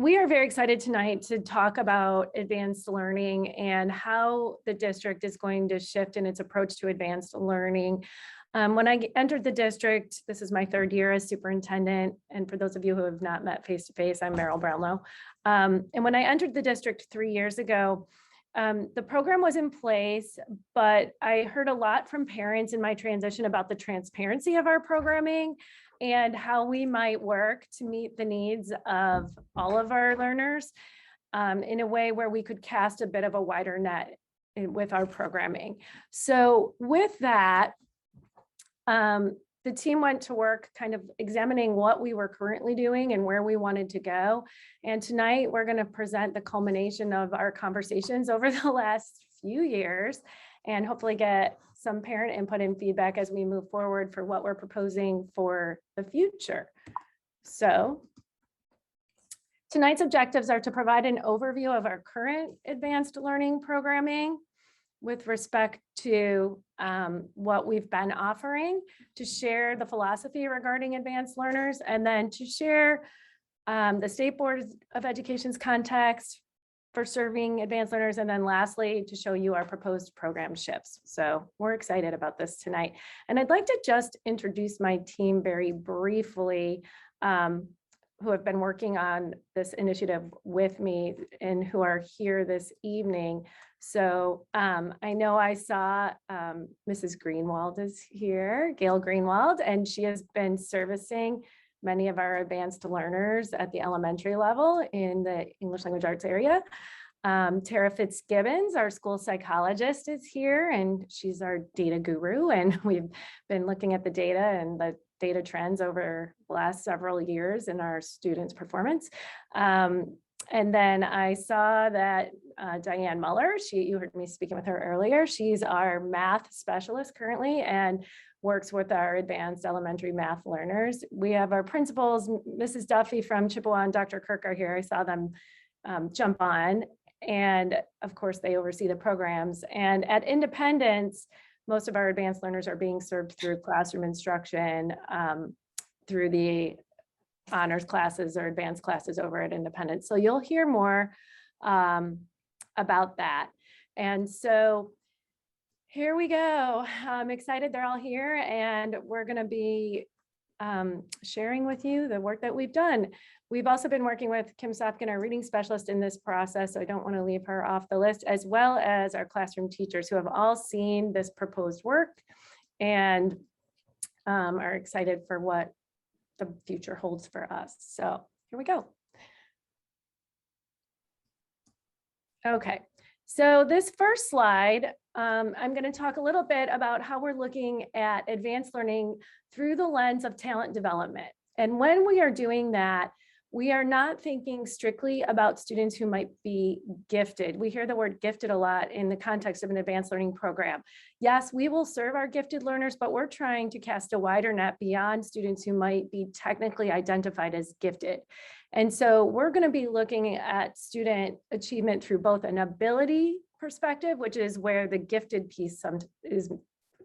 We are very excited tonight to talk about advanced learning and how the district is going to shift in its approach to advanced learning. When I entered the district, this is my third year as superintendent, and for those of you who have not met face-to-face, I'm Meryl Brownlow. And when I entered the district 3 years ago, the program was in place, but I heard a lot from parents in my transition about the transparency of our programming and how we might work to meet the needs of all of our learners in a way where we could cast a bit of a wider net with our programming. So with that, the team went to work kind of examining what we were currently doing and where we wanted to go. And tonight we're going to present the culmination of our conversations over the last few years and hopefully get some parent input and feedback as we move forward for what we're proposing for the future. So tonight's objectives are to provide an overview of our current advanced learning programming with respect to what we've been offering, to share the philosophy regarding advanced learners, and then to share the State Board of Education's context for serving advanced learners, and then lastly, to show you our proposed program shifts. So we're excited about this tonight. And I'd like to just introduce my team very briefly, who have been working on this initiative with me and who are here this evening. So I know I saw Mrs. Greenwald is here, Gail Greenwald, and she has been servicing many of our advanced learners at the elementary level in the English language arts area. Tara Fitzgibbons, our school psychologist, is here, and she's our data guru, and we've been looking at the data and the data trends over the last several years in our students' performance. And then I saw that Diane Muller, you heard me speaking with her earlier. She's our math specialist currently and works with our advanced elementary math learners. We have our principals, Mrs. Duffy from Chippewa and Dr. Kirk are here. I saw them jump on. And of course, they oversee the programs. And at Independence, most of our advanced learners are being served through classroom instruction, through the honors classes or advanced classes over at Independence. So you'll hear more about that. And so here we go. I'm excited they're all here, and we're going to be sharing with you the work that we've done. We've also been working with Kim Sopkin, our reading specialist, in this process, so I don't want to leave her off the list, as well as our classroom teachers who have all seen this proposed work and are excited for what the future holds for us. So here we go. Okay, so this first slide, I'm going to talk a little bit about how we're looking at advanced learning through the lens of talent development. And when we are doing that, we are not thinking strictly about students who might be gifted. We hear the word gifted a lot in the context of an advanced learning program. Yes, we will serve our gifted learners, but we're trying to cast a wider net beyond students who might be technically identified as gifted. And so we're going to be looking at student achievement through both an ability perspective, which is where the gifted piece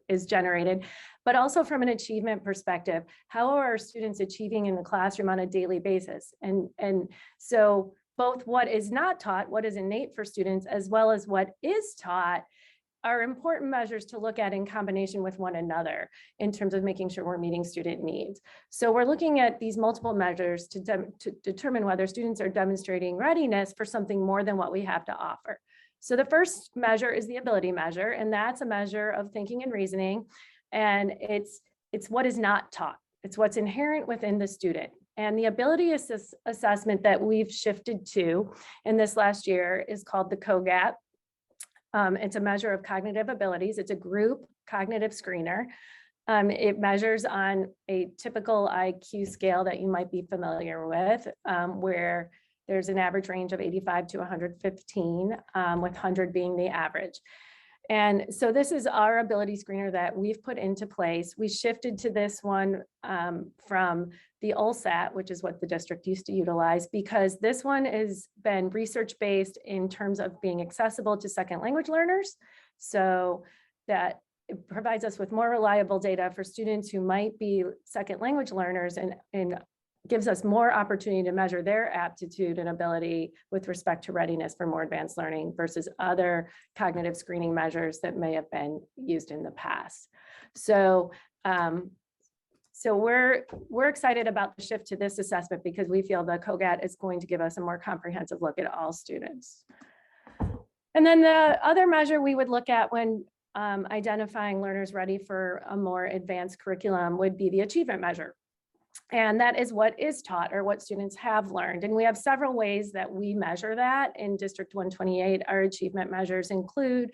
is generated, but also from an achievement perspective. How are our students achieving in the classroom on a daily basis? And so both what is not taught, what is innate for students, as well as what is taught, are important measures to look at in combination with one another in terms of making sure we're meeting student needs. So we're looking at these multiple measures to determine whether students are demonstrating readiness for something more than what we have to offer. So the first measure is the ability measure, and that's a measure of thinking and reasoning. And it's what is not taught. It's what's inherent within the student. And the ability assessment that we've shifted to in this last year is called the COGAT. It's a measure of cognitive abilities. It's a group cognitive screener. It measures on a typical IQ scale that you might be familiar with, where there's an average range of 85 to 115, with 100 being the average. And so this is our ability screener that we've put into place. We shifted to this one from the OLSAT, which is what the district used to utilize, because this one has been research-based in terms of being accessible to second language learners. So that it provides us with more reliable data for students who might be second language learners and gives us more opportunity to measure their aptitude and ability with respect to readiness for more advanced learning versus other cognitive screening measures that may have been used in the past. So, we're excited about the shift to this assessment because we feel the COGAT is going to give us a more comprehensive look at all students. And then the other measure we would look at when identifying learners ready for a more advanced curriculum would be the achievement measure. And that is what is taught or what students have learned. And we have several ways that we measure that in District 128. Our achievement measures include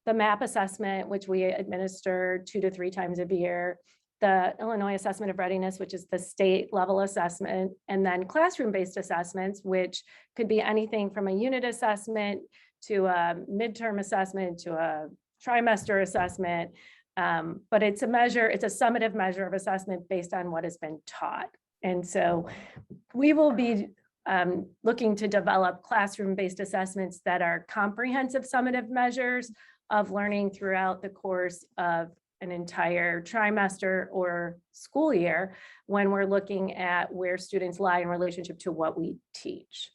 the MAP assessment, which we administer 2 to 3 times a year, the Illinois Assessment of Readiness, which is the state level assessment, and then classroom-based assessments, which could be anything from a unit assessment to a midterm assessment to a trimester assessment. But it's a measure, it's a summative measure of assessment based on what has been taught. And so we will be looking to develop classroom-based assessments that are comprehensive summative measures of learning throughout the course of an entire trimester or school year when we're looking at where students lie in relationship to what we teach.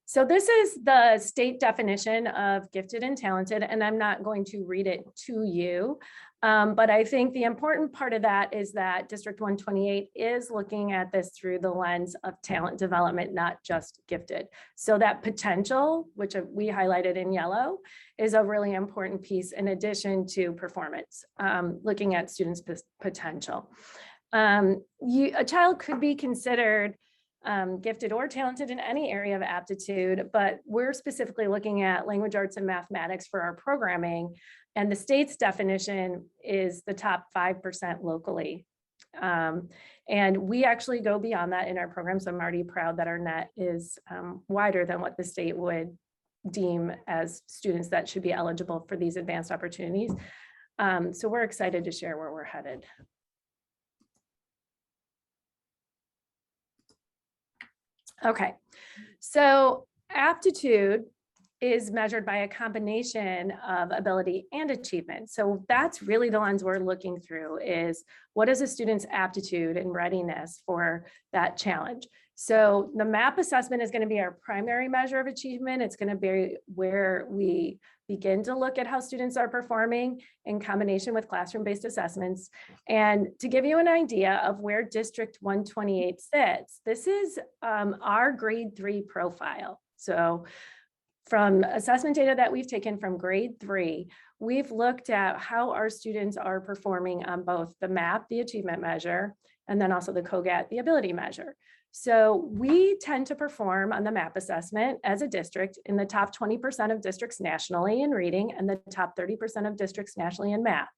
So this is the state definition of gifted and talented, and I'm not going to read it to you, but I think the important part of that is that District 128 is looking at this through the lens of talent development, not just gifted. So that potential, which we highlighted in yellow, is a really important piece in addition to performance, looking at students' potential. A child could be considered gifted or talented in any area of aptitude, but we're specifically looking at language arts and mathematics for our programming. And the state's definition is the top 5% locally. And we actually go beyond that in our program. So I'm already proud that our net is wider than what the state would deem as students that should be eligible for these advanced opportunities. So we're excited to share where we're headed. Okay, so aptitude is measured by a combination of ability and achievement. So that's really the lens we're looking through is what is a student's aptitude and readiness for that challenge. So the MAP assessment is going to be our primary measure of achievement. It's going to be where we begin to look at how students are performing in combination with classroom-based assessments. And to give you an idea of where District 128 sits, this is our grade 3 profile. So from assessment data that we've taken from grade 3, we've looked at how our students are performing on both the MAP, the achievement measure, and then also the COGAT, the ability measure. So we tend to perform on the MAP assessment as a district in the top 20% of districts nationally in reading and the top 30% of districts nationally in math.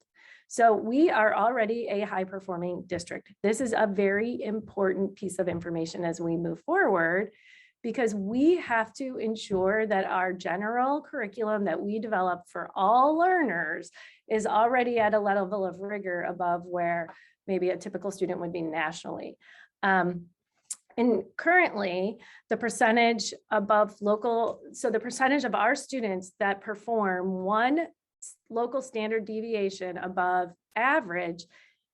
So we are already a high performing district. This is a very important piece of information as we move forward, because we have to ensure that our general curriculum that we develop for all learners is already at a level of rigor above where maybe a typical student would be nationally. And currently, the percentage above local, so the percentage of our students that perform one local standard deviation above average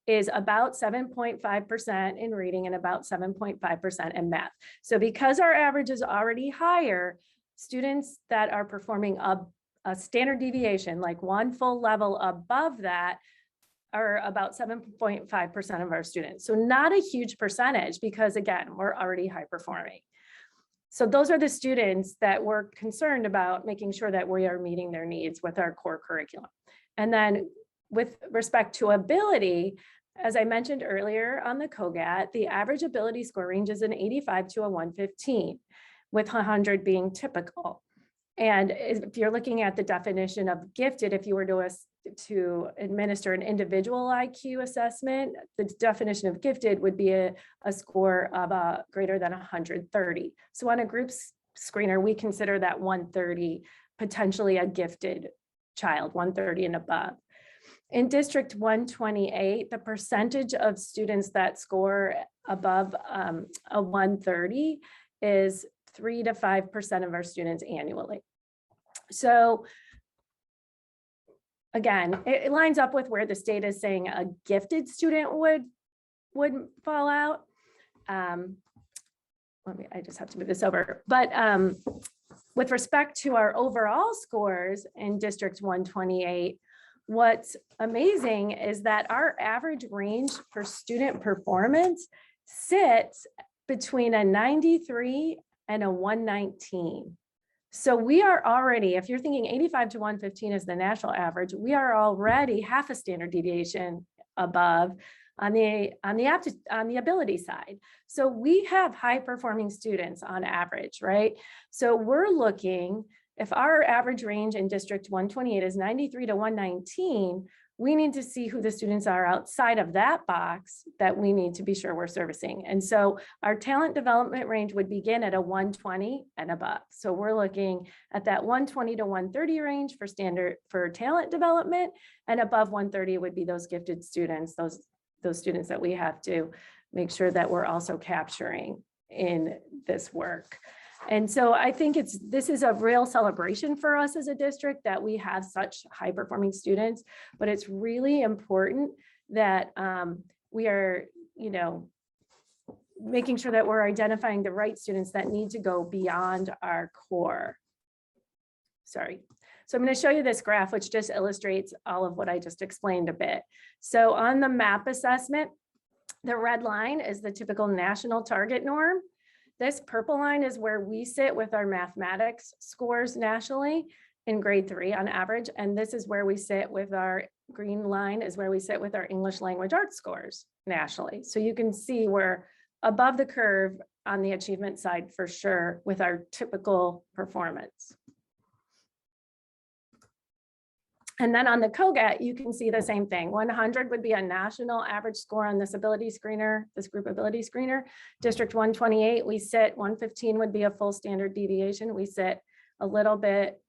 is about 7.5% in reading and about 7.5% in math. So because our average is already higher, students that are performing a standard deviation, like one full level above that, are about 7.5% of our students. So not a huge percentage because again, we're already high performing. So those are the students that we're concerned about making sure that we are meeting their needs with our core curriculum. And then with respect to ability, as I mentioned earlier on the COGAT, the average ability score ranges an 85 to a 115, with 100 being typical. And if you're looking at the definition of gifted, if you were to administer an individual IQ assessment, the definition of gifted would be a score of greater than 130. So on a group screener, we consider that 130 potentially a gifted child, 130 and above. In District 128, the percentage of students that score above a 130 is 3 to 5% of our students annually. So again, it lines up with where the state is saying a gifted student would would fall out. I just have to move this over. But with respect to our overall scores in District 128, what's amazing is that our average range for student performance sits between a 93 and a 119. So we are already, if you're thinking 85 to 115 is the national average, we are already half a standard deviation above on the ability side. So we have high performing students on average, right? So we're looking, if our average range in District 128 is 93 to 119, we need to see who the students are outside of that box that we need to be sure we're servicing. And so our talent development range would begin at a 120 and above. So we're looking at that 120 to 130 range for talent development, and above 130 would be those gifted students, those students that we have to make sure that we're also capturing in this work. And so I think this is a real celebration for us as a district that we have such high performing students, but it's really important that we are, making sure that we're identifying the right students that need to go beyond our core. Sorry. So I'm going to show you this graph, which just illustrates all of what I just explained a bit. So on the MAP assessment, the red line is the typical national target norm. This purple line is where we sit with our mathematics scores nationally in grade 3 on average. And this is where we sit with our green line is where we sit with our English language arts scores nationally. So you can see we're above the curve on the achievement side for sure with our typical performance. And then on the COGAT, you can see the same thing. 100 would be a national average score on this ability screener, this group ability screener. District 128, we sit 115 would be a full standard deviation. We sit a little bit,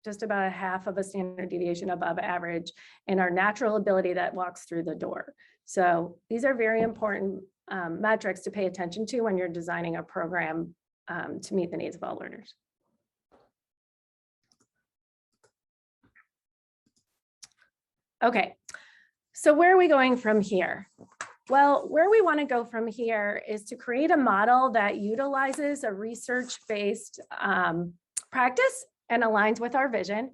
just about a half of a standard deviation above average in our natural ability that walks through the door. So these are very important metrics to pay attention to when you're designing a program to meet the needs of all learners. Okay, so where are we going from here? Well, where we want to go from here is to create a model that utilizes a research-based practice and aligns with our vision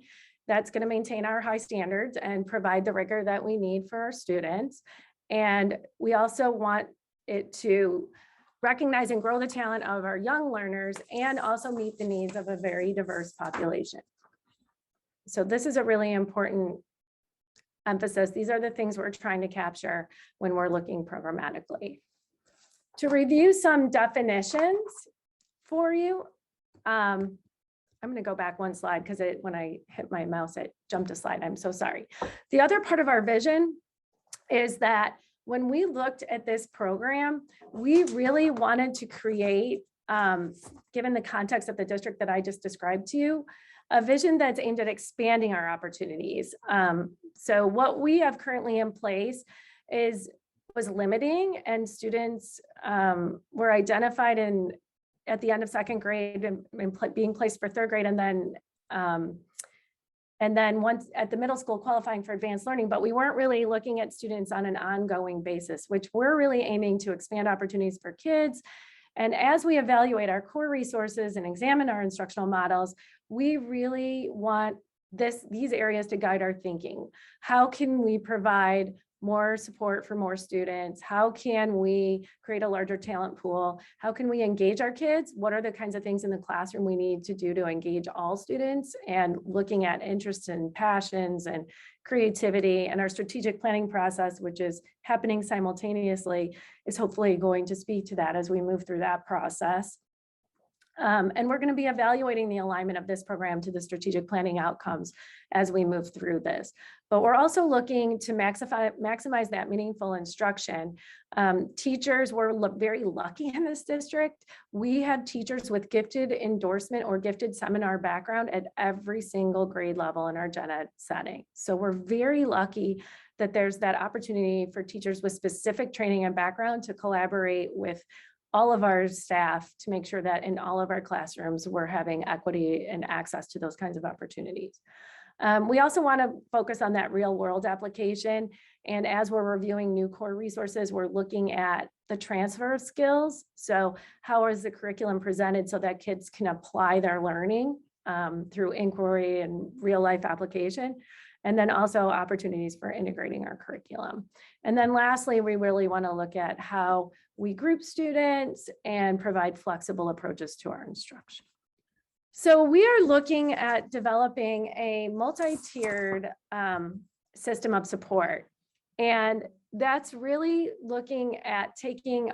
that's going to maintain our high standards and provide the rigor that we need for our students. And we also want it to recognize and grow the talent of our young learners and also meet the needs of a very diverse population. So this is a really important emphasis. These are the things we're trying to capture when we're looking programmatically. To review some definitions for you, I'm going to go back one slide because when I hit my mouse, it jumped a slide. I'm so sorry. The other part of our vision is that when we looked at this program, we really wanted to create, given the context of the district that I just described to you, a vision that's aimed at expanding our opportunities. So what we have currently in place was limiting, and students were identified at the end of second grade and being placed for third grade, and then once at the middle school qualifying for advanced learning, but we weren't really looking at students on an ongoing basis, which we're really aiming to expand opportunities for kids. And as we evaluate our core resources and examine our instructional models, we really want these areas to guide our thinking. How can we provide more support for more students? How can we create a larger talent pool? How can we engage our kids? What are the kinds of things in the classroom we need to do to engage all students? And looking at interests and passions and creativity, and our strategic planning process, which is happening simultaneously, is hopefully going to speak to that as we move through that process. And we're going to be evaluating the alignment of this program to the strategic planning outcomes as we move through this. But we're also looking to maximize that meaningful instruction. Teachers, we're very lucky in this district. We have teachers with gifted endorsement or gifted seminar background at every single grade level in our gen ed setting. So we're very lucky that there's that opportunity for teachers with specific training and background to collaborate with all of our staff to make sure that in all of our classrooms, we're having equity and access to those kinds of opportunities. We also want to focus on that real world application And as we're reviewing new core resources, we're looking at the transfer of skills. So how is the curriculum presented so that kids can apply their learning through inquiry and real life application? And then also opportunities for integrating our curriculum. And then lastly, we really want to look at how we group students and provide flexible approaches to our instruction. So we are looking at developing a multi-tiered system of support. And that's really looking at taking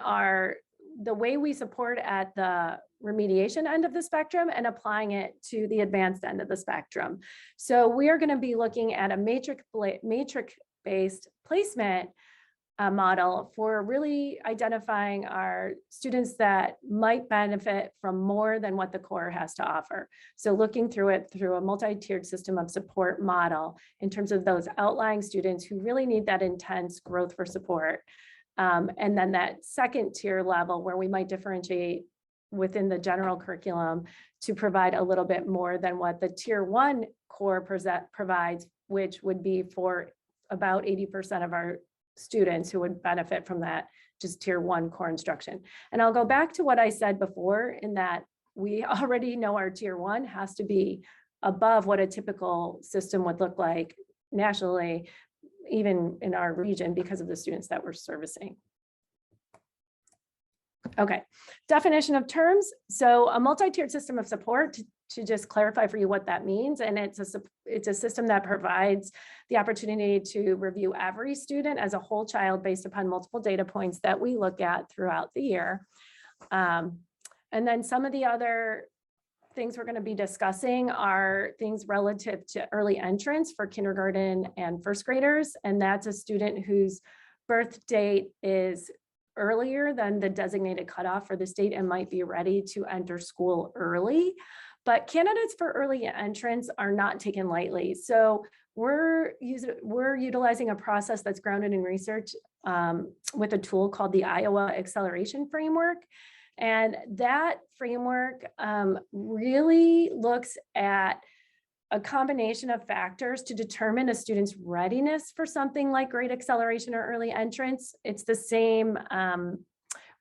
the way we support at the remediation end of the spectrum and applying it to the advanced end of the spectrum. So we are going to be looking at a matrix-based placement model for really identifying our students that might benefit from more than what the core has to offer. So looking through it through a multi-tiered system of support model in terms of those outlying students who really need that intense growth for support. And then that second tier level where we might differentiate within the general curriculum to provide a little bit more than what the tier 1 core provides, which would be for about 80% of our students who would benefit from that just tier 1 core instruction. And I'll go back to what I said before in that we already know our tier 1 has to be above what a typical system would look like nationally, even in our region because of the students that we're servicing. Okay, definition of terms. So a multi-tiered system of support, to just clarify for you what that means. And it's a system that provides the opportunity to review every student as a whole child based upon multiple data points that we look at throughout the year. And then some of the other things we're going to be discussing are things relative to early entrance for kindergarten and first graders. And that's a student whose birth date is earlier than the designated cutoff for the state and might be ready to enter school early. But candidates for early entrance are not taken lightly. So we're utilizing a process that's grounded in research with a tool called the Iowa Acceleration Framework. And that framework really looks at a combination of factors to determine a student's readiness for something like grade acceleration or early entrance. It's the same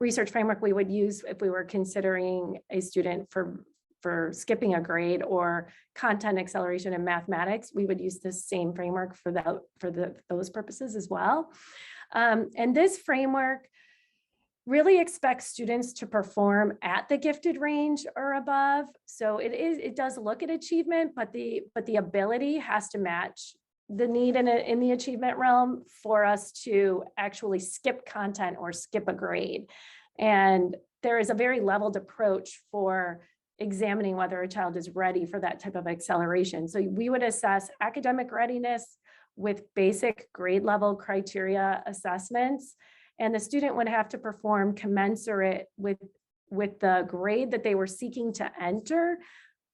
research framework we would use if we were considering a student for skipping a grade or content acceleration in mathematics. We would use the same framework for those purposes as well. And this framework really expects students to perform at the gifted range or above. So it does look at achievement, but the ability has to match the need in the achievement realm for us to actually skip content or skip a grade. And there is a very leveled approach for examining whether a child is ready for that type of acceleration. So we would assess academic readiness with basic grade level criteria assessments. And the student would have to perform commensurate with the grade that they were seeking to enter,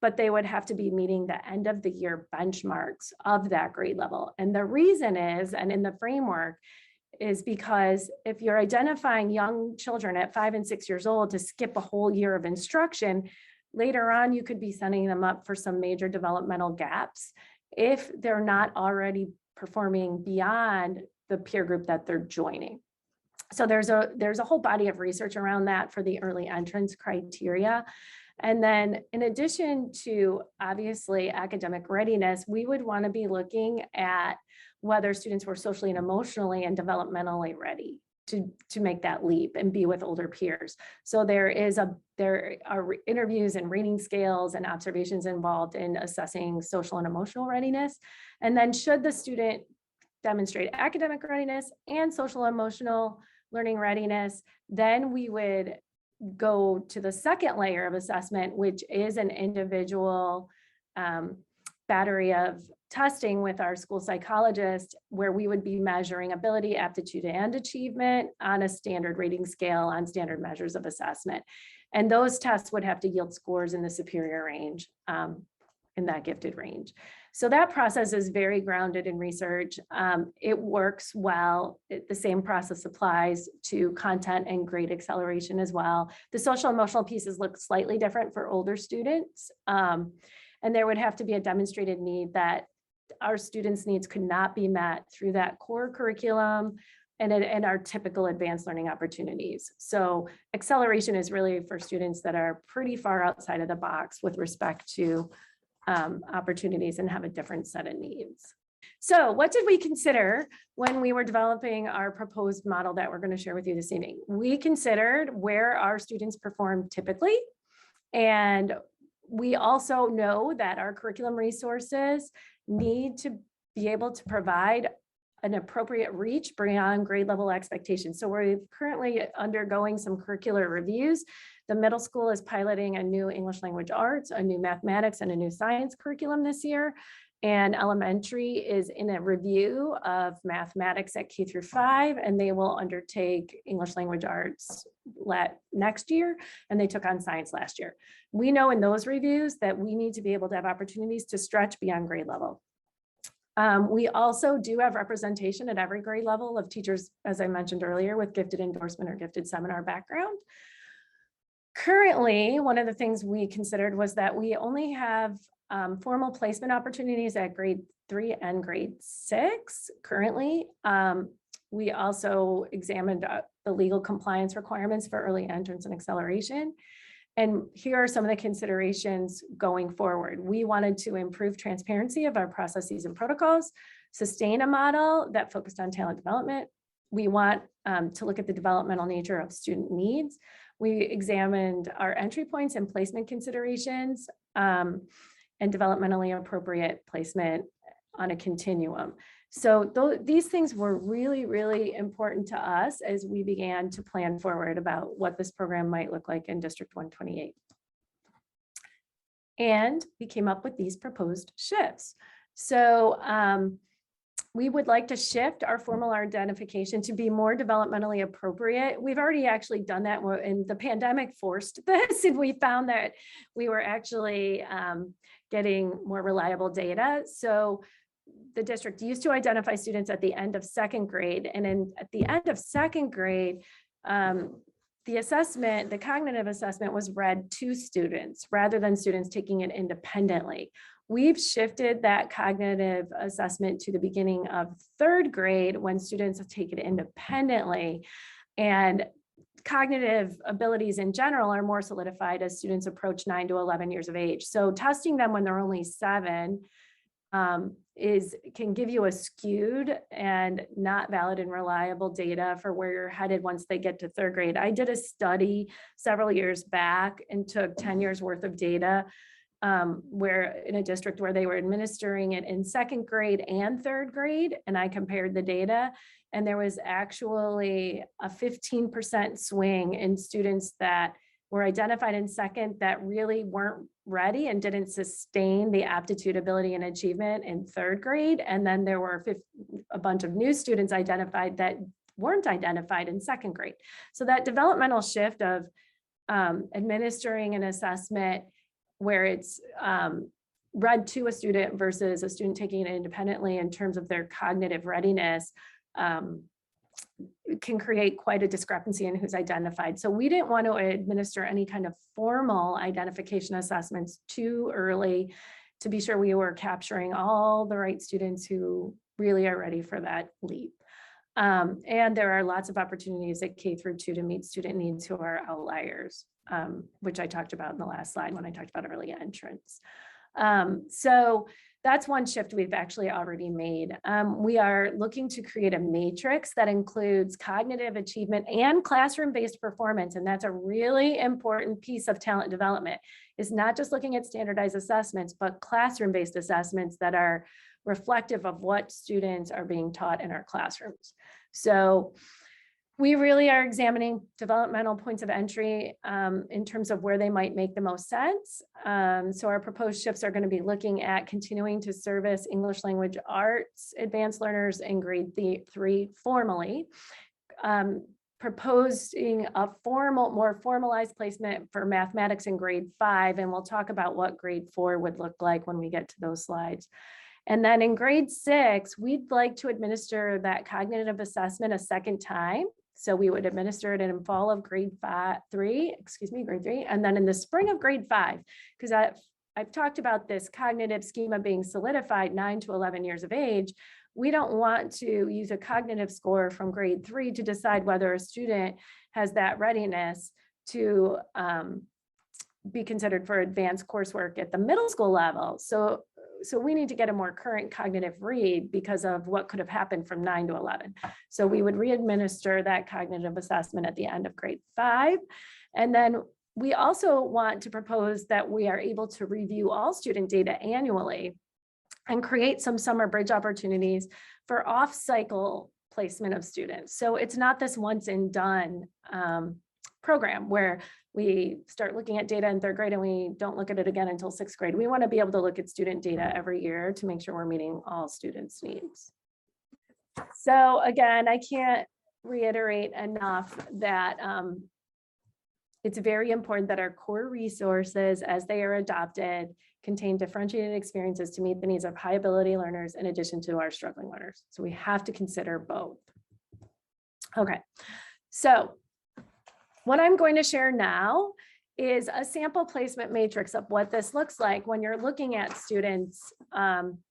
but they would have to be meeting the end of the year benchmarks of that grade level. And the reason is, and in the framework, is because if you're identifying young children at 5 and 6 years old to skip a whole year of instruction, later on you could be sending them up for some major developmental gaps if they're not already performing beyond the peer group that they're joining. So there's a whole body of research around that for the early entrance criteria. And then in addition to obviously academic readiness, we would want to be looking at whether students were socially and emotionally and developmentally ready to make that leap and be with older peers. So there are interviews and rating scales and observations involved in assessing social and emotional readiness. And then should the student demonstrate academic readiness and social emotional learning readiness, then we would go to the second layer of assessment, which is an individual battery of testing with our school psychologist, where we would be measuring ability, aptitude, and achievement on a standard rating scale on standard measures of assessment. And those tests would have to yield scores in the superior range, in that gifted range. So that process is very grounded in research. It works well. The same process applies to content and grade acceleration as well. The social emotional pieces look slightly different for older students. And there would have to be a demonstrated need that our students' needs could not be met through that core curriculum and our typical advanced learning opportunities. So acceleration is really for students that are pretty far outside of the box with respect to opportunities and have a different set of needs. So what did we consider when we were developing our proposed model that we're going to share with you this evening? We considered where our students perform typically, and we also know that our curriculum resources need to be able to provide an appropriate reach beyond grade level expectations. So we're currently undergoing some curricular reviews. The middle school is piloting a new English language arts, a new mathematics, and a new science curriculum this year. And elementary is in a review of mathematics at K through 5, and they will undertake English language arts next year, and they took on science last year. We know in those reviews that we need to be able to have opportunities to stretch beyond grade level. We also do have representation at every grade level of teachers, as I mentioned earlier, with gifted endorsement or gifted seminar background. Currently, one of the things we considered was that we only have formal placement opportunities at grade 3 and grade 6 currently. We also examined the legal compliance requirements for early entrance and acceleration. And here are some of the considerations going forward. We wanted to improve transparency of our processes and protocols, sustain a model that focused on talent development. We want to look at the developmental nature of student needs. We examined our entry points and placement considerations and developmentally appropriate placement on a continuum. So these things were really, really important to us as we began to plan forward about what this program might look like in District 128. And we came up with these proposed shifts. So we would like to shift our formal identification to be more developmentally appropriate. We've already actually done that, and the pandemic forced this, and we found that we were actually getting more reliable data. So the district used to identify students at the end of 2nd grade, and at the end of 2nd grade, the cognitive assessment was read to students rather than students taking it independently. We've shifted that cognitive assessment to the beginning of 3rd grade when students take it independently, and cognitive abilities in general are more solidified as students approach 9 to 11 years of age. So testing them when they're only 7 can give you a skewed and not valid and reliable data for where you're headed once they get to 3rd grade. I did a study several years back and took 10 years worth of data where in a district where they were administering it in 2nd grade and 3rd grade, and I compared the data, and there was actually a 15% swing in students that were identified in 2nd that really weren't ready and didn't sustain the aptitude, ability, and achievement in 3rd grade. And then there were a bunch of new students identified that weren't identified in 2nd grade. So that developmental shift of administering an assessment where it's read to a student versus a student taking it independently in terms of their cognitive readiness can create quite a discrepancy in who's identified. So we didn't want to administer any kind of formal identification assessments too early to be sure we were capturing all the right students who really are ready for that leap. And there are lots of opportunities at K through 2 to meet student needs who are outliers, which I talked about in the last slide when I talked about early entrance. So that's one shift we've actually already made. We are looking to create a matrix that includes cognitive achievement and classroom-based performance. And that's a really important piece of talent development. It's not just looking at standardized assessments, but classroom-based assessments that are reflective of what students are being taught in our classrooms. So we really are examining developmental points of entry in terms of where they might make the most sense. So our proposed shifts are going to be looking at continuing to service English language arts advanced learners in grade 3 formally, proposing a more formalized placement for mathematics in grade 5, and we'll talk about what grade 4 would look like when we get to those slides. And then in grade 6, we'd like to administer that cognitive assessment a second time. So we would administer it in fall of grade 3, and then in the spring of grade 5, because I've talked about this cognitive schema being solidified 9 to 11 years of age. We don't want to use a cognitive score from grade 3 to decide whether a student has that readiness to be considered for advanced coursework at the middle school level. So we need to get a more current cognitive read because of what could have happened from 9 to 11. So we would re-administer that cognitive assessment at the end of grade 5. And then we also want to propose that we are able to review all student data annually and create some summer bridge opportunities for off-cycle placement of students. So it's not this once and done program where we start looking at data in 3rd grade and we don't look at it again until 6th grade. We want to be able to look at student data every year to make sure we're meeting all students' needs. So again, I can't reiterate enough that it's very important that our core resources, as they are adopted, contain differentiated experiences to meet the needs of high ability learners in addition to our struggling learners. So we have to consider both. Okay, so what I'm going to share now is a sample placement matrix of what this looks like when you're looking at students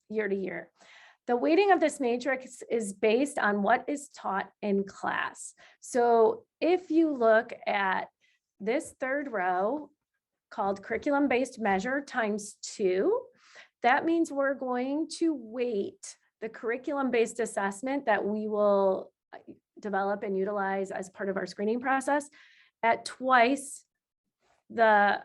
year to year. The weighting of this matrix is based on what is taught in class. So if you look at this 3rd row called curriculum-based measure times 2, that means we're going to weight the curriculum-based assessment that we will develop and utilize as part of our screening process at twice the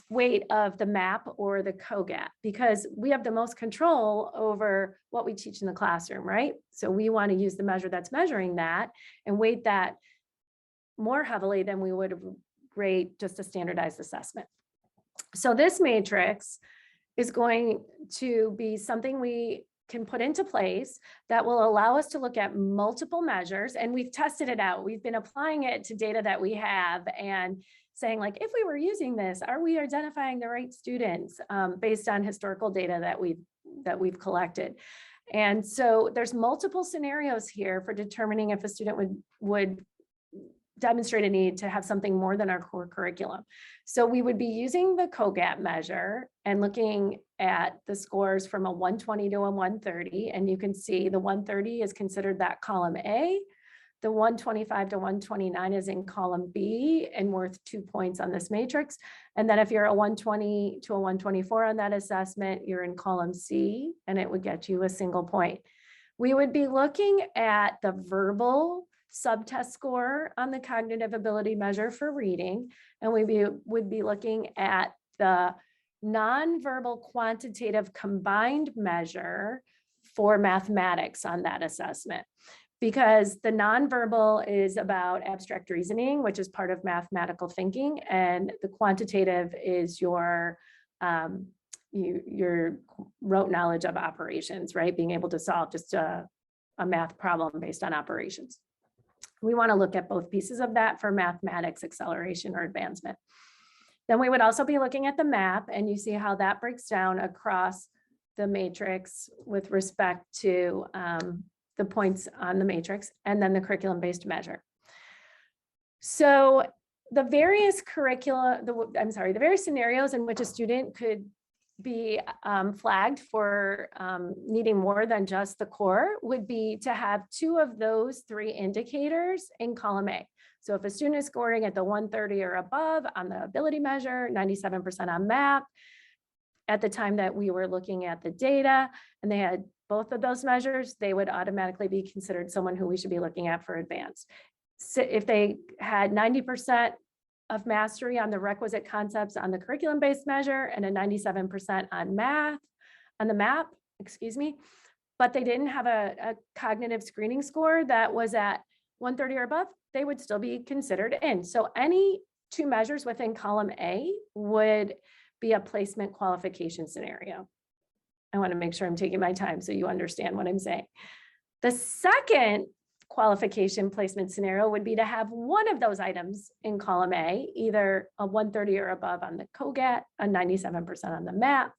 weight of the MAP or the COGAT, because we have the most control over what we teach in the classroom, right? So we want to use the measure that's measuring that and weight that more heavily than we would rate just a standardized assessment. So this matrix is going to be something we can put into place that will allow us to look at multiple measures, and we've tested it out. We've been applying it to data that we have and saying, like, if we were using this, are we identifying the right students based on historical data that we've collected? And so there's multiple scenarios here for determining if a student would demonstrate a need to have something more than our core curriculum. So we would be using the COGAT measure and looking at the scores from a 120 to a 130. And you can see the 130 is considered that column A. The 125 to 129 is in column B and worth 2 points on this matrix. And then if you're a 120 to a 124 on that assessment, you're in column C and it would get you a single point. We would be looking at the verbal subtest score on the cognitive ability measure for reading, and we would be looking at the nonverbal quantitative combined measure for mathematics on that assessment, because the nonverbal is about abstract reasoning, which is part of mathematical thinking, and the quantitative is your rote knowledge of operations, right? Being able to solve just a math problem based on operations. We want to look at both pieces of that for mathematics acceleration or advancement. Then we would also be looking at the MAP, and you see how that breaks down across the matrix with respect to the points on the matrix, and then the curriculum-based measure. So the various the various scenarios in which a student could be flagged for needing more than just the core would be to have 2 of those 3 indicators in column A. So if a student is scoring at the 130 or above on the ability measure, 97% on MAP, at the time that we were looking at the data, and they had both of those measures, they would automatically be considered someone who we should be looking at for advanced. So if they had 90% of mastery on the requisite concepts on the curriculum-based measure and a 97% on the MAP, but they didn't have a cognitive screening score that was at 130 or above, they would still be considered in. So any 2 measures within column A would be a placement qualification scenario. I want to make sure I'm taking my time so you understand what I'm saying. The second qualification placement scenario would be to have one of those items in column A, either a 130 or above on the COGAT, a 97% on the MAP,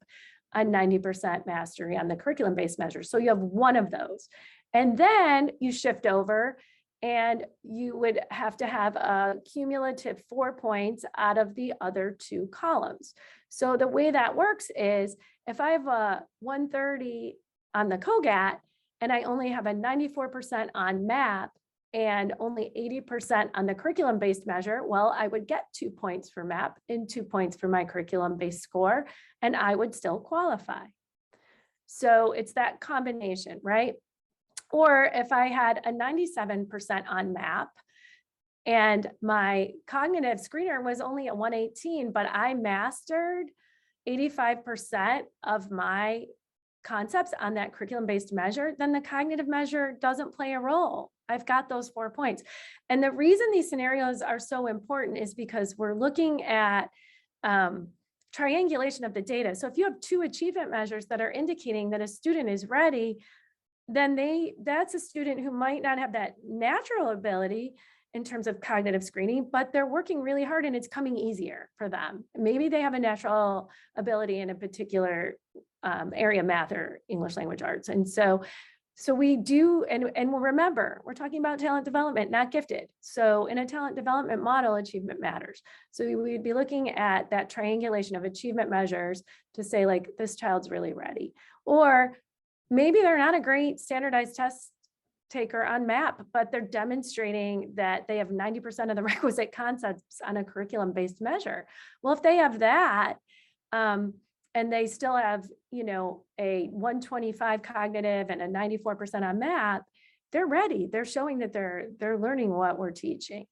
a 90% mastery on the curriculum-based measures. So you have one of those. And then you shift over and you would have to have a cumulative 4 points out of the other 2 columns. So the way that works is if I have a 130 on the COGAT and I only have a 94% on MAP and only 80% on the curriculum-based measure, well, I would get 2 points for MAP and 2 points for my curriculum-based score, and I would still qualify. So it's that combination, right? Or if I had a 97% on MAP and my cognitive screener was only a 118, but I mastered 85% of my concepts on that curriculum-based measure, then the cognitive measure doesn't play a role. I've got those 4 points. And the reason these scenarios are so important is because we're looking at triangulation of the data. So if you have 2 achievement measures that are indicating that a student is ready, then that's a student who might not have that natural ability in terms of cognitive screening, but they're working really hard and it's coming easier for them. Maybe they have a natural ability in a particular area, math or English language arts. And so we do, and we'll remember, we're talking about talent development, not gifted. So in a talent development model, achievement matters. So we would be looking at that triangulation of achievement measures to say like, this child's really ready. Or maybe they're not a great standardized test taker on MAP, but they're demonstrating that they have 90% of the requisite concepts on a curriculum-based measure. Well, if they have that, and they still have, a 125 cognitive and a 94% on MAP, they're ready. They're showing that they're learning what we're teaching.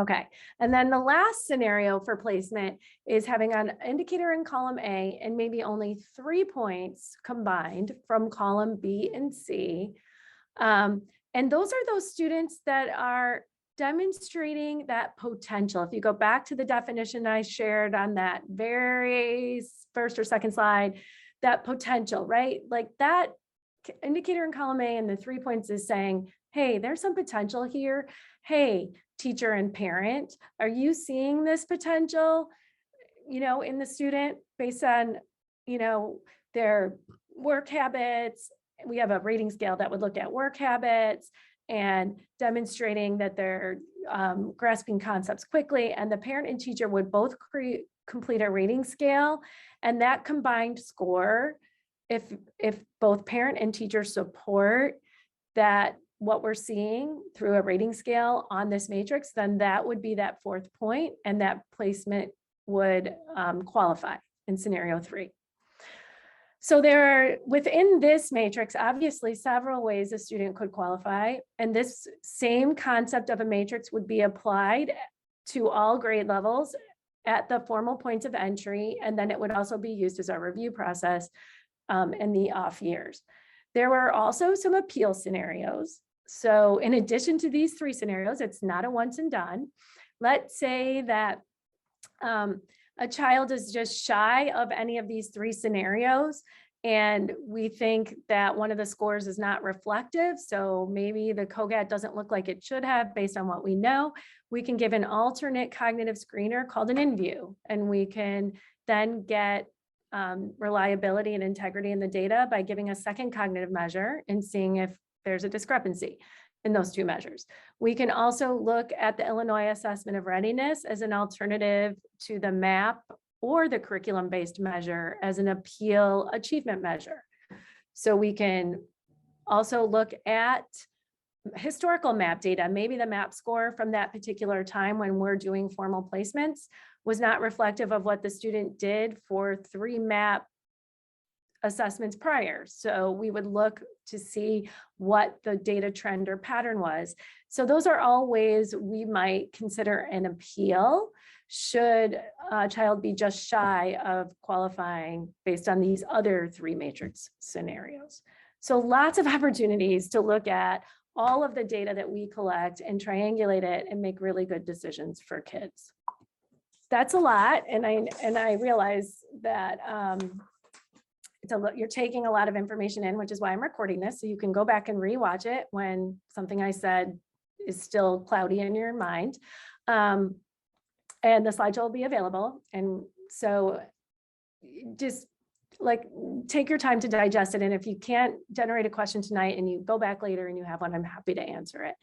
Okay, and then the last scenario for placement is having an indicator in column A and maybe only 3 points combined from column B and C. And those are those students that are demonstrating that potential. If you go back to the definition I shared on that very first or second slide, that potential, right? Like that indicator in column A and the 3 points is saying, hey, there's some potential here. Hey, teacher and parent, are you seeing this potential, in the student based on, their work habits? We have a rating scale that would look at work habits and demonstrating that they're grasping concepts quickly, and the parent and teacher would both complete a rating scale, and that combined score, if both parent and teacher support that what we're seeing through a rating scale on this matrix, then that would be that 4th point, and that placement would qualify in scenario 3. So there are, within this matrix, obviously several ways a student could qualify, and this same concept of a matrix would be applied to all grade levels at the formal points of entry, and then it would also be used as our review process in the off years. There were also some appeal scenarios. So in addition to these 3 scenarios, it's not a once and done. Let's say that a child is just shy of any of these 3 scenarios, and we think that one of the scores is not reflective. So maybe the COGAT doesn't look like it should have based on what we know. We can give an alternate cognitive screener called an in-view, and we can then get reliability and integrity in the data by giving a second cognitive measure and seeing if there's a discrepancy in those 2 measures. We can also look at the Illinois Assessment of Readiness as an alternative to the MAP or the curriculum-based measure as an appeal achievement measure. So we can also look at historical MAP data. Maybe the MAP score from that particular time when we're doing formal placements was not reflective of what the student did for 3 MAP assessments prior. So we would look to see what the data trend or pattern was. So those are all ways we might consider an appeal should a child be just shy of qualifying based on these other 3 matrix scenarios. So lots of opportunities to look at all of the data that we collect and triangulate it and make really good decisions for kids. That's a lot, and I realize that you're taking a lot of information in, which is why I'm recording this, so you can go back and rewatch it when something I said is still cloudy in your mind. And the slideshow will be available. And so just like take your time to digest it. And if you can't generate a question tonight and you go back later and you have one, I'm happy to answer it.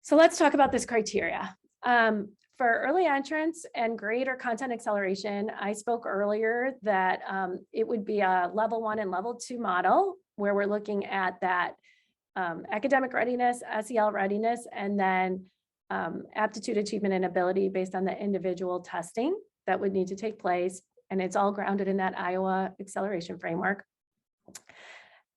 So let's talk about this criteria. For early entrance and grade or content acceleration, I spoke earlier that it would be a level 1 and level 2 model where we're looking at that academic readiness, SEL readiness, and then aptitude, achievement, and ability based on the individual testing that would need to take place. And it's all grounded in that Iowa acceleration framework.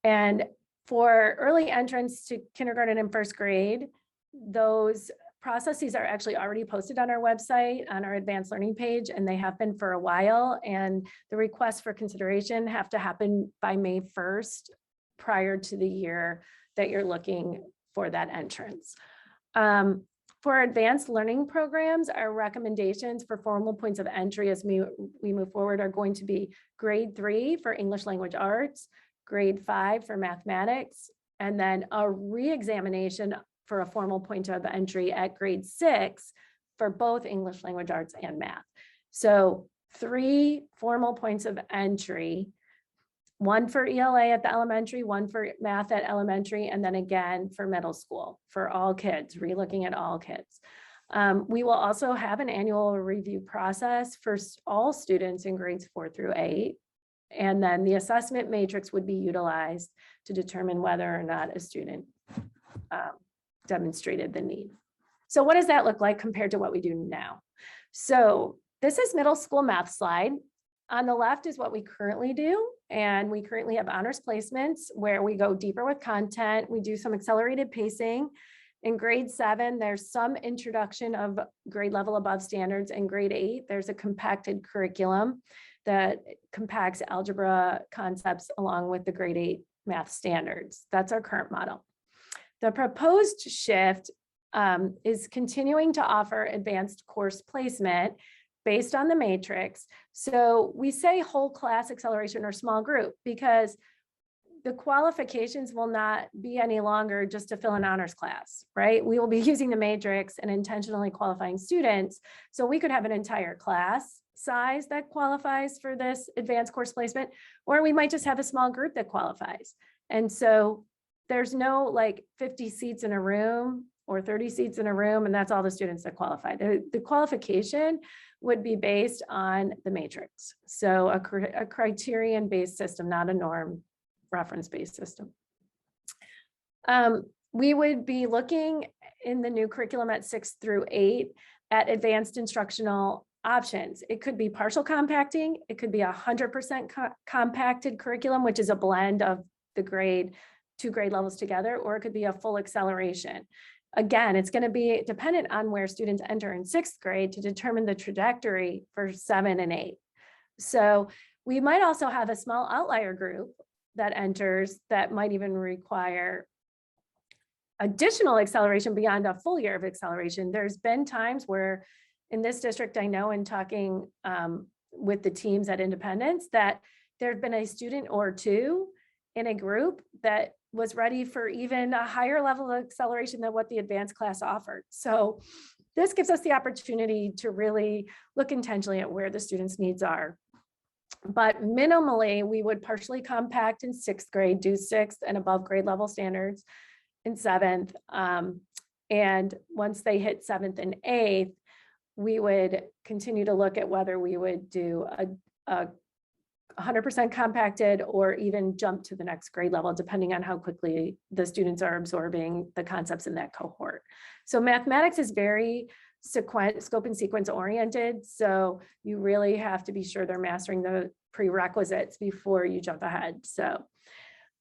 And for early entrance to kindergarten and first grade, those processes are actually already posted on our website, on our advanced learning page, and they have been for a while. And the requests for consideration have to happen by May 1st, prior to the year that you're looking for that entrance. For advanced learning programs, our recommendations for formal points of entry as we move forward are going to be grade 3 for English language arts, grade 5 for mathematics, and then a re-examination for a formal point of entry at grade 6 for both English language arts and math. So 3 formal points of entry, 1 for ELA at the elementary, 1 for math at elementary, and then again for middle school for all kids, relooking at all kids. We will also have an annual review process for all students in grades 4 through 8. And then the assessment matrix would be utilized to determine whether or not a student demonstrated the need. So what does that look like compared to what we do now? So this is middle school math slide. On the left is what we currently do. And we currently have honors placements where we go deeper with content. We do some accelerated pacing. In grade 7, there's some introduction of grade level above standards. In grade 8, there's a compacted curriculum that compacts algebra concepts along with the grade 8 math standards. That's our current model. The proposed shift is continuing to offer advanced course placement based on the matrix. So we say whole class acceleration or small group because the qualifications will not be any longer just to fill an honors class, right? We will be using the matrix and intentionally qualifying students. So we could have an entire class size that qualifies for this advanced course placement, or we might just have a small group that qualifies. And so there's no like 50 seats in a room or 30 seats in a room, and that's all the students that qualify. The qualification would be based on the matrix. So a criterion-based system, not a norm reference-based system. We would be looking in the new curriculum at 6 through 8 at advanced instructional options. It could be partial compacting. It could be 100% compacted curriculum, which is a blend of the 2 grade levels together, or it could be a full acceleration. Again, it's going to be dependent on where students enter in 6th grade to determine the trajectory for 7 and 8. So we might also have a small outlier group that enters that might even require additional acceleration beyond a full year of acceleration. There's been times where in this district, I know in talking with the teams at Independence that there'd been a student or 2 in a group that was ready for even a higher level of acceleration than what the advanced class offered. So this gives us the opportunity to really look intentionally at where the students' needs are. But minimally, we would partially compact in 6th grade, do 6th and above grade level standards in 7th. And once they hit 7th and 8th, we would continue to look at whether we would do a 100% compacted or even jump to the next grade level, depending on how quickly the students are absorbing the concepts in that cohort. So mathematics is very scope and sequence oriented. So you really have to be sure they're mastering the prerequisites before you jump ahead. So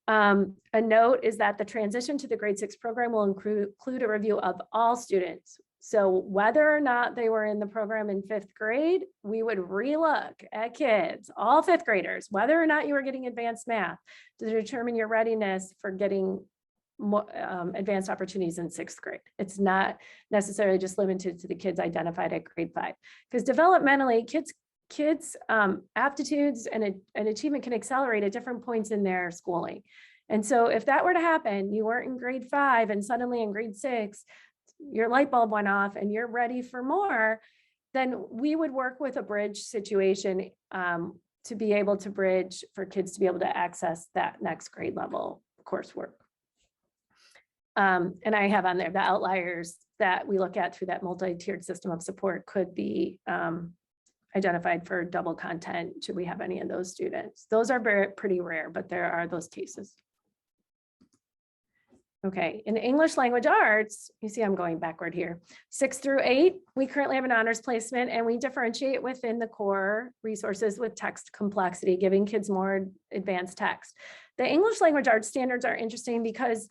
a note is that the transition to the grade 6 program will include a review of all students. So whether or not they were in the program in 5th grade, we would relook at kids, all 5th graders, whether or not you were getting advanced math to determine your readiness for getting more, advanced opportunities in 6th grade. It's not necessarily just limited to the kids identified at grade 5, because developmentally kids aptitudes and achievement can accelerate at different points in their schooling. And so if that were to happen, you weren't in grade 5 and suddenly in grade 6, your light bulb went off and you're ready for more, then we would work with a bridge situation to be able to bridge for kids to be able to access that next grade level coursework. And I have on there the outliers that we look at through that multi-tiered system of support could be identified for double content, should we have any of those students. Those are pretty rare, but there are those cases. Okay, in English language arts, you see I'm going backward here. 6 through 8, we currently have an honors placement, and we differentiate within the core resources with text complexity, giving kids more advanced text. The English language arts standards are interesting because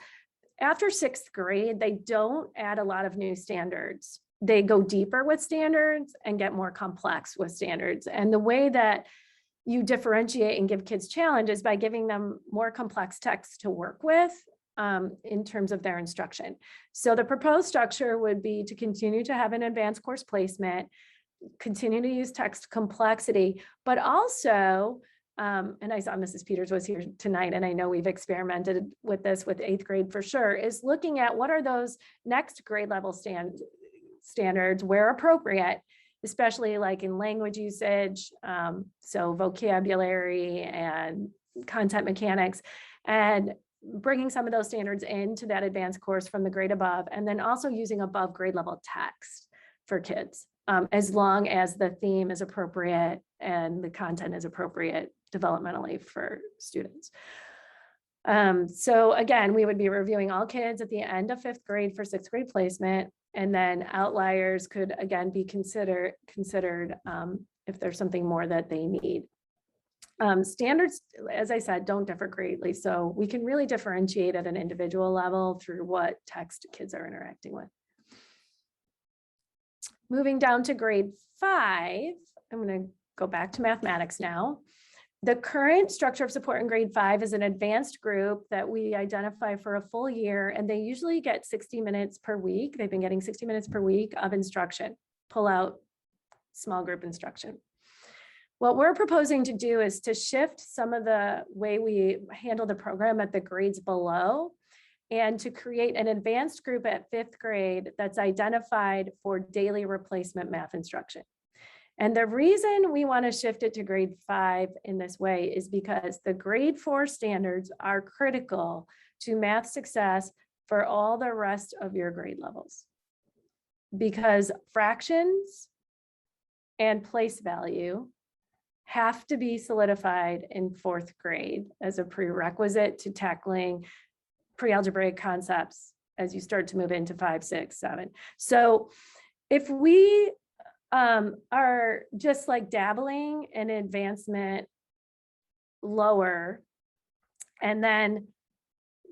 after 6th grade, they don't add a lot of new standards. They go deeper with standards and get more complex with standards. And the way that you differentiate and give kids challenge is by giving them more complex text to work with in terms of their instruction. So the proposed structure would be to continue to have an advanced course placement, continue to use text complexity, but also, and I saw Mrs. Peters was here tonight, and I know we've experimented with this with 8th grade for sure, is looking at what are those next grade level standards where appropriate, especially like in language usage, so vocabulary and content mechanics, and bringing some of those standards into that advanced course from the grade above, and then also using above grade level text for kids, as long as the theme is appropriate and the content is appropriate developmentally for students. So again, we would be reviewing all kids at the end of 5th grade for 6th grade placement, and then outliers could again be considered if there's something more that they need. Standards, as I said, don't differ greatly, so we can really differentiate at an individual level through what text kids are interacting with. Moving down to grade 5, I'm going to go back to mathematics now. The current structure of support in grade 5 is an advanced group that we identify for a full year, and they usually get 60 minutes per week. They've been getting 60 minutes per week of instruction, pull out small group instruction. What we're proposing to do is to shift some of the way we handle the program at the grades below, and to create an advanced group at 5th grade that's identified for daily replacement math instruction. And the reason we want to shift it to grade 5 in this way is because the grade 4 standards are critical to math success for all the rest of your grade levels. Because fractions and place value have to be solidified in 4th grade as a prerequisite to tackling pre-algebraic concepts as you start to move into 5, 6, 7. So if we are just like dabbling in advancement lower, and then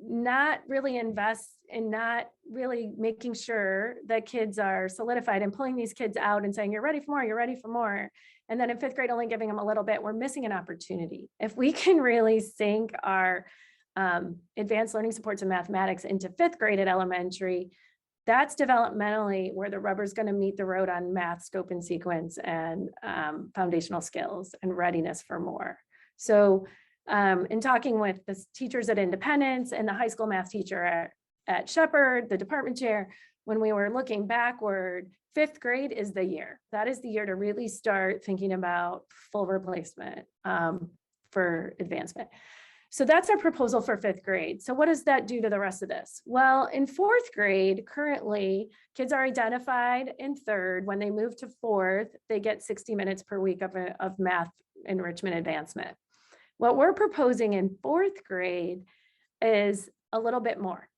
not really invest in not really making sure that kids are solidified and pulling these kids out and saying, you're ready for more, you're ready for more. And then in 5th grade, only giving them a little bit, we're missing an opportunity. If we can really sync our advanced learning supports in mathematics into 5th grade at elementary, that's developmentally where the rubber's going to meet the road on math, scope and sequence, and foundational skills and readiness for more. So in talking with the teachers at Independence and the high school math teacher at Shepherd, the department chair, when we were looking backward, 5th grade is the year. That is the year to really start thinking about full replacement for advancement. So that's our proposal for 5th grade. So what does that do to the rest of this? Well, in 4th grade, currently, kids are identified in 3rd. When they move to 4th, they get 60 minutes per week of math enrichment advancement. What we're proposing in 4th grade is a little bit more.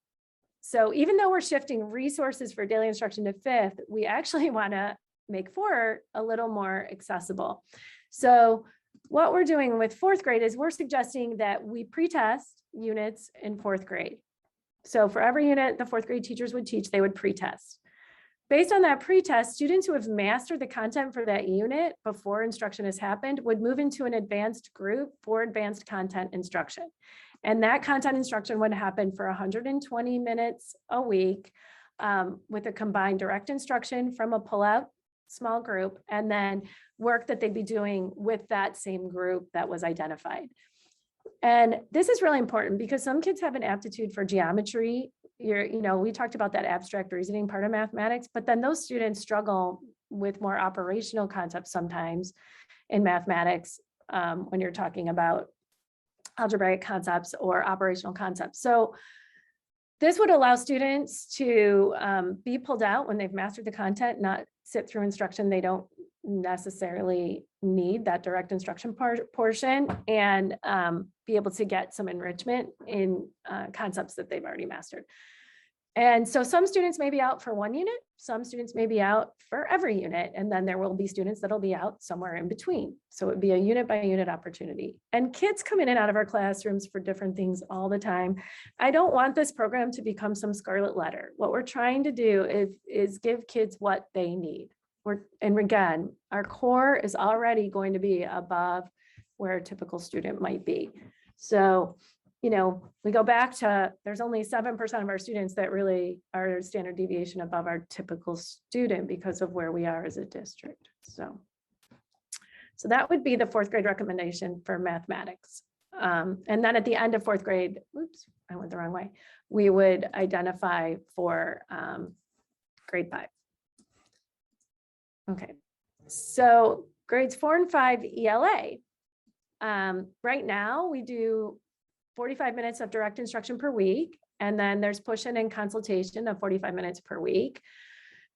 So even though we're shifting resources for daily instruction to 5th, we actually want to make 4 a little more accessible. So what we're doing with 4th grade is we're suggesting that we pre-test units in 4th grade. So for every unit the 4th grade teachers would teach, they would pre-test. Based on that pre-test, students who have mastered the content for that unit before instruction has happened would move into an advanced group for advanced content instruction. And that content instruction would happen for 120 minutes a week with a combined direct instruction from a pullout small group, and then work that they'd be doing with that same group that was identified. And this is really important because some kids have an aptitude for geometry. We talked about that abstract reasoning part of mathematics, but then those students struggle with more operational concepts sometimes in mathematics when you're talking about algebraic concepts or operational concepts. So This would allow students to be pulled out when they've mastered the content, not sit through instruction they don't necessarily need, that direct instruction portion, and be able to get some enrichment in concepts that they've already mastered. And so some students may be out for one unit, some students may be out for every unit, and then there will be students that'll be out somewhere in between. So it would be a unit by unit opportunity. And kids come in and out of our classrooms for different things all the time. I don't want this program to become some scarlet letter. What we're trying to do is give kids what they need. And again, our core is already going to be above where a typical student might be. So, we go back to, there's only 7% of our students that really are standard deviation above our typical student because of where we are as a district. So that would be the 4th grade recommendation for mathematics. And then at the end of 4th grade, oops, I went the wrong way. We would identify for grade 5. Okay, so grades 4 and 5 ELA. Right now we do 45 minutes of direct instruction per week, and then there's push-in and consultation of 45 minutes per week.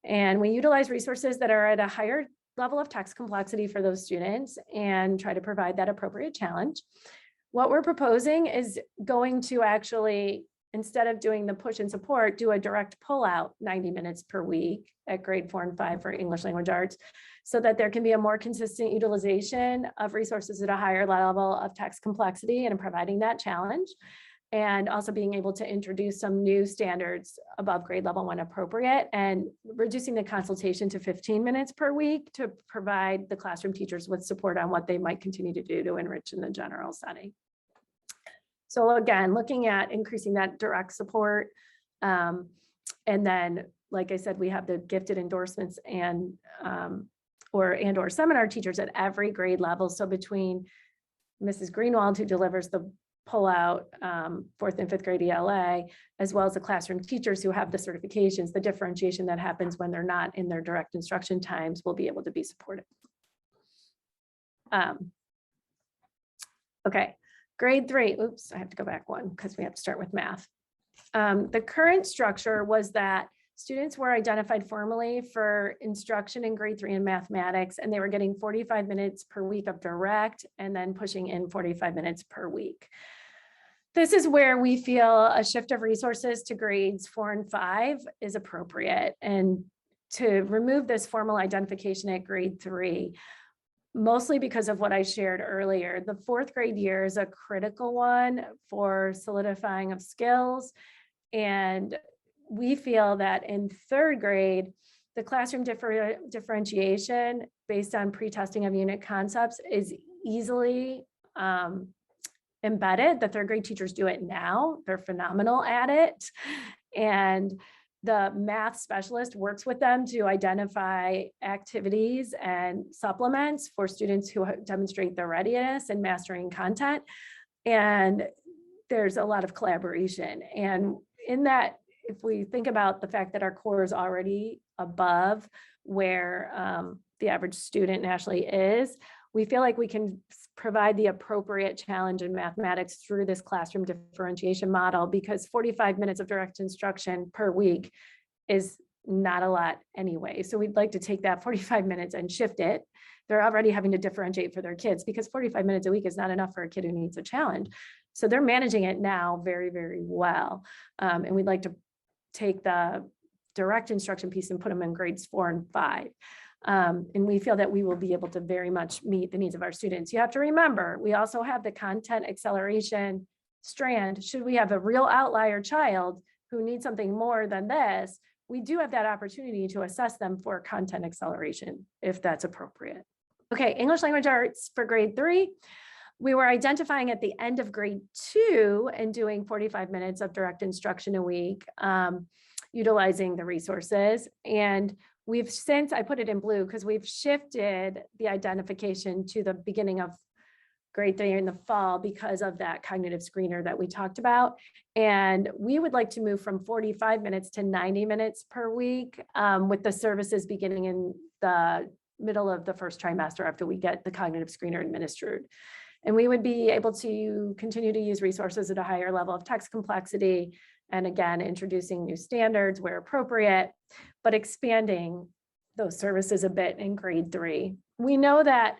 And we utilize resources that are at a higher level of text complexity for those students and try to provide that appropriate challenge. What we're proposing is going to actually, instead of doing the push and support, do a direct pull-out 90 minutes per week at grade 4 and 5 for English language arts, so that there can be a more consistent utilization of resources at a higher level of text complexity and providing that challenge, and also being able to introduce some new standards above grade level when appropriate, and reducing the consultation to 15 minutes per week to provide the classroom teachers with support on what they might continue to do to enrich in the general setting. So again, looking at increasing that direct support, and then, like I said, we have the gifted endorsements and or seminar teachers at every grade level. So between Mrs. Greenwald, who delivers the pullout 4th and 5th grade ELA, as well as the classroom teachers who have the certifications, the differentiation that happens when they're not in their direct instruction times will be able to be supported. Okay, grade 3, oops, I have to go back one because we have to start with math. The current structure was that students were identified formally for instruction in grade 3 in mathematics, and they were getting 45 minutes per week of direct and then pushing in 45 minutes per week. This is where we feel a shift of resources to grades 4 and 5 is appropriate, and to remove this formal identification at grade 3, mostly because of what I shared earlier. The 4th grade year is a critical one for solidifying of skills, and we feel that in 3rd grade, the classroom differentiation based on pre-testing of unit concepts is easily embedded. The 3rd grade teachers do it now. They're phenomenal at it. And the math specialist works with them to identify activities and supplements for students who demonstrate their readiness and mastering content. And there's a lot of collaboration. And in that, if we think about the fact that our core is already above where the average student nationally is, we feel like we can provide the appropriate challenge in mathematics through this classroom differentiation model, because 45 minutes of direct instruction per week is not a lot anyway. So we'd like to take that 45 minutes and shift it. They're already having to differentiate for their kids because 45 minutes a week is not enough for a kid who needs a challenge. So they're managing it now very, very well. And we'd like to take the direct instruction piece and put them in grades 4 and 5. And we feel that we will be able to very much meet the needs of our students. You have to remember, we also have the content acceleration strand. Should we have a real outlier child who needs something more than this, we do have that opportunity to assess them for content acceleration if that's appropriate. Okay, English language arts for grade 3. We were identifying at the end of grade 2 and doing 45 minutes of direct instruction a week, utilizing the resources. And we've since, I put it in blue because we've shifted the identification to the beginning of grade 3 in the fall because of that cognitive screener that we talked about. And we would like to move from 45 minutes to 90 minutes per week, with the services beginning in the middle of the first trimester after we get the cognitive screener administered. And we would be able to continue to use resources at a higher level of text complexity And again, introducing new standards where appropriate, but expanding those services a bit in grade 3. We know that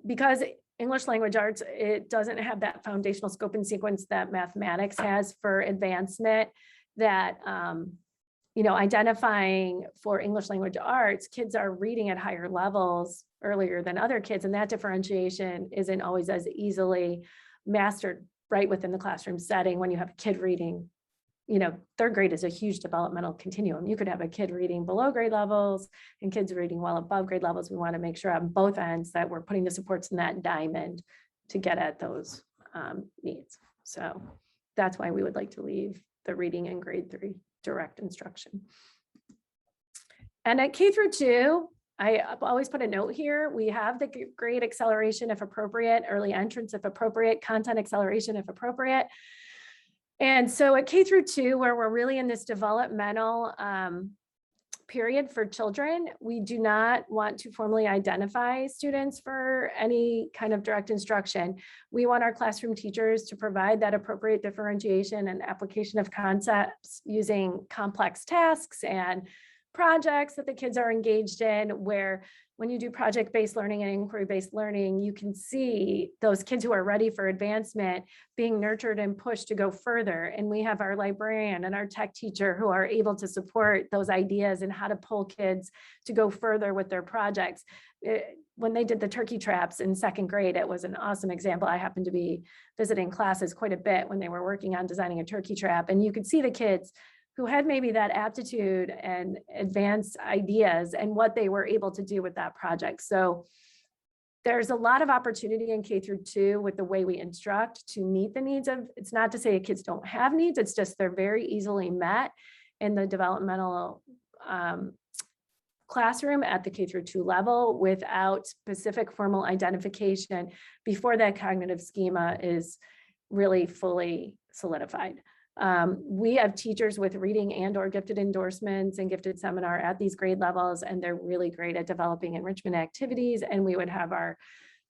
because English language arts, it doesn't have that foundational scope and sequence that mathematics has for advancement, that identifying for English language arts, kids are reading at higher levels earlier than other kids, and that differentiation isn't always as easily mastered right within the classroom setting. When you have a kid reading, third grade is a huge developmental continuum. You could have a kid reading below grade levels and kids reading well above grade levels. We want to make sure on both ends that we're putting the supports in that diamond to get at those needs. So that's why we would like to leave the reading in grade 3 direct instruction. And at K through 2, I always put a note here. We have the grade acceleration if appropriate, early entrance if appropriate, content acceleration if appropriate. And so at K through 2, where we're really in this developmental period for children, we do not want to formally identify students for any kind of direct instruction. We want our classroom teachers to provide that appropriate differentiation and application of concepts using complex tasks and projects that the kids are engaged in, where when you do project-based learning and inquiry-based learning, you can see those kids who are ready for advancement being nurtured and pushed to go further. And we have our librarian and our tech teacher who are able to support those ideas and how to pull kids to go further with their projects. When they did the turkey traps in 2nd grade, it was an awesome example. I happened to be visiting classes quite a bit when they were working on designing a turkey trap, and you could see the kids who had maybe that aptitude and advanced ideas and what they were able to do with that project. So there's a lot of opportunity in K through 2 with the way we instruct to meet the needs of, it's not to say kids don't have needs, it's just they're very easily met in the developmental classroom at the K through 2 level without specific formal identification before that cognitive schema is really fully solidified. We have teachers with reading and/or gifted endorsements and gifted seminar at these grade levels, and they're really great at developing enrichment activities. And we would have our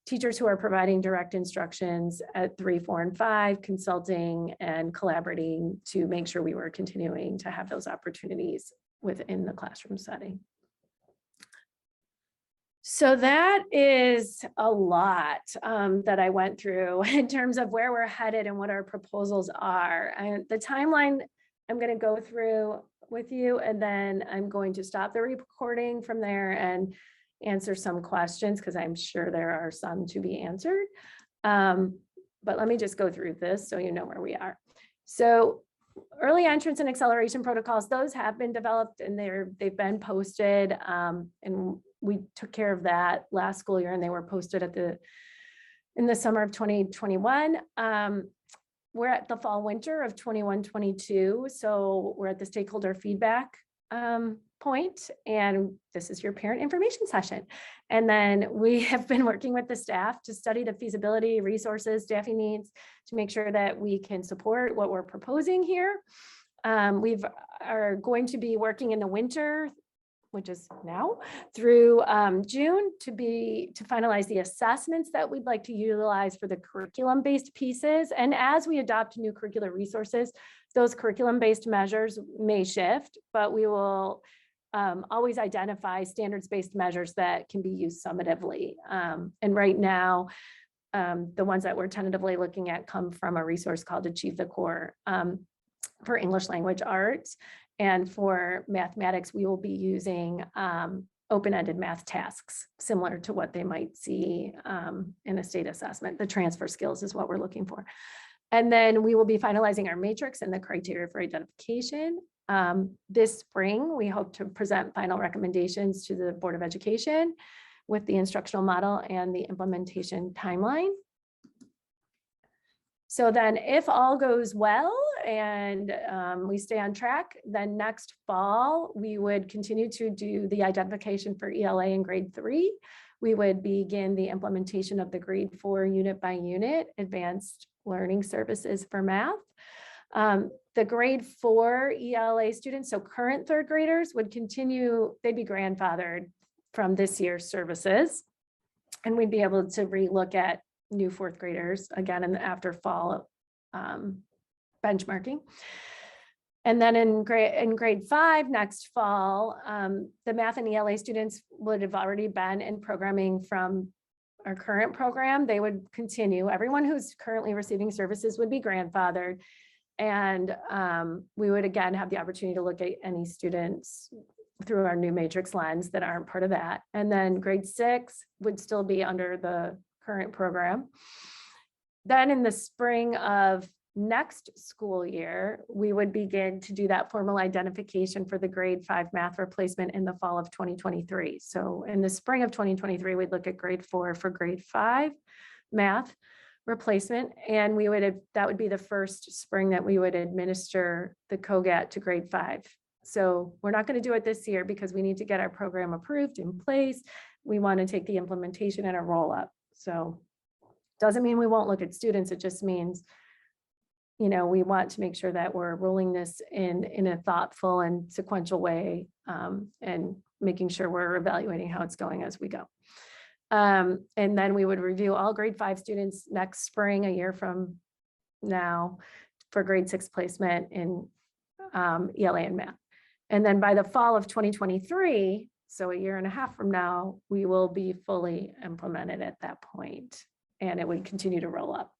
teachers who are providing direct instructions at 3, 4, and 5, consulting and collaborating to make sure we were continuing to have those opportunities within the classroom setting. So that is a lot that I went through in terms of where we're headed and what our proposals are. And the timeline I'm going to go through with you, and then I'm going to stop the recording from there and answer some questions because I'm sure there are some to be answered. But let me just go through this so you know where we are. So early entrance and acceleration protocols, those have been developed and they've been posted, and we took care of that last school year, and they were posted in the summer of 2021. We're at the fall winter of 21-22, so we're at the stakeholder feedback point, and this is your parent information session. And then we have been working with the staff to study the feasibility, resources, staffing needs to make sure that we can support what we're proposing here. We are going to be working in the winter, which is now, through June to finalize the assessments that we'd like to utilize for the curriculum-based pieces. And as we adopt new curricular resources, those curriculum-based measures may shift, but we will always identify standards-based measures that can be used summatively. And right now, the ones that we're tentatively looking at come from a resource called Achieve the Core for English language arts. And for mathematics, we will be using open-ended math tasks, similar to what they might see in a state assessment. The transfer skills is what we're looking for. And then we will be finalizing our matrix and the criteria for identification. This spring, we hope to present final recommendations to the Board of Education with the instructional model and the implementation timeline. So then if all goes well and we stay on track, then next fall, we would continue to do the identification for ELA in grade 3. We would begin the implementation of the grade 4 unit by unit advanced learning services for math. The grade 4 ELA students, so current 3rd graders, would continue, they'd be grandfathered from this year's services. And we'd be able to relook at new 4th graders again after fall benchmarking. And then in grade 5 next fall, the math and ELA students would have already been in programming from our current program. They would continue. Everyone who's currently receiving services would be grandfathered. And we would again have the opportunity to look at any students through our new matrix lens that aren't part of that. And then grade 6 would still be under the current program. Then in the spring of next school year, we would begin to do that formal identification for the grade 5 math replacement in the fall of 2023. So in the spring of 2023, we'd look at grade 4 for grade 5 math replacement. And that would be the first spring that we would administer the COGAT to grade 5. So we're not going to do it this year because we need to get our program approved in place. We want to take the implementation and a roll up. So doesn't mean we won't look at students. It just means, we want to make sure that we're rolling this in a thoughtful and sequential way, and making sure we're evaluating how it's going as we go. And then we would review all grade 5 students next spring, a year from now, for grade 6 placement in ELA and math. And then by the fall of 2023, so a year and a half from now, we will be fully implemented at that point, and it would continue to roll up.